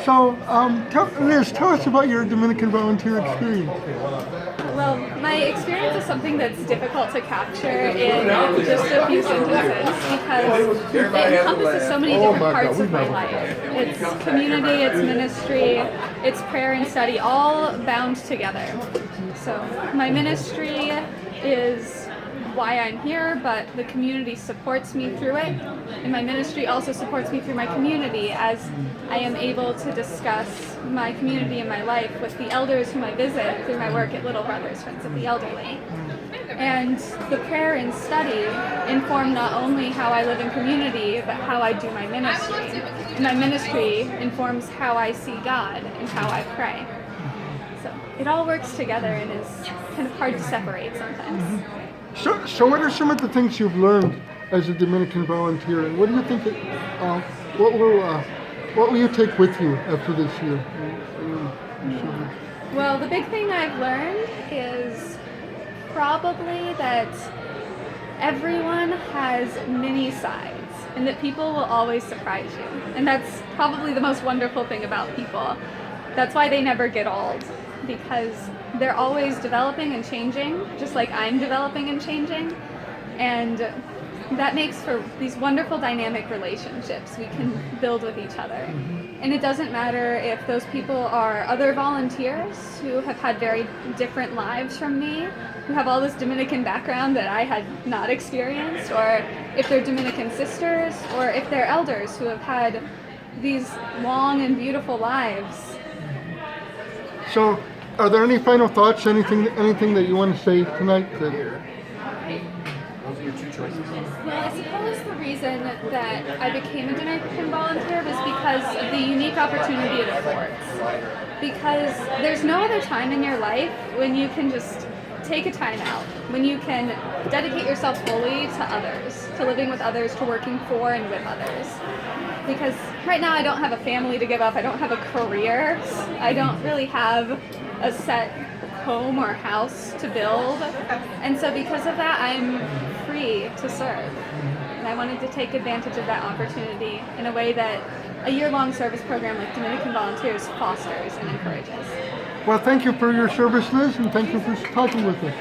So, Liz, tell us about your Dominican volunteer experience. Well, my experience is something that's difficult to capture in just a few sentences because it encompasses so many different parts of my life. It's community, it's ministry, it's prayer and study, all bound together. So my ministry is why I'm here, but the community supports me through it. And my ministry also supports me through my community as I am able to discuss my community and my life with the elders whom I visit through my work at Little Brothers Friends of the Elderly. And the prayer and study inform not only how I live in community, but how I do my ministry. And my ministry informs how I see God and how I pray. So it all works together and is kind of hard to separate sometimes. So what are some of the things you've learned as a Dominican volunteer, and what do you think? What will you take with you after this year? Well, the big thing I've learned is probably that everyone has many sides, and that people will always surprise you. And that's probably the most wonderful thing about people. That's why they never get old, because they're always developing and changing, just like I'm developing and changing. And that makes for these wonderful dynamic relationships we can build with each other. And it doesn't matter if those people are other volunteers who have had very different lives from me, who have all this Dominican background that I had not experienced, or if they're Dominican sisters, or if they're elders who have had these long and beautiful lives. So, are there any final thoughts? Anything that you want to say tonight? Well, I suppose the reason that I became a Dominican volunteer was because of the unique opportunity it affords. Because there's no other time in your life when you can just take a time out, when you can dedicate yourself fully to others, to living with others, to working for and with others. Because right now I don't have a family to give up, I don't have a career, I don't really have a set home or house to build, and so because of that I'm free to serve. And I wanted to take advantage of that opportunity in a way that a year-long service program like Dominican Volunteers fosters and encourages. Well, thank you for your service, Liz, and thank you for talking with us.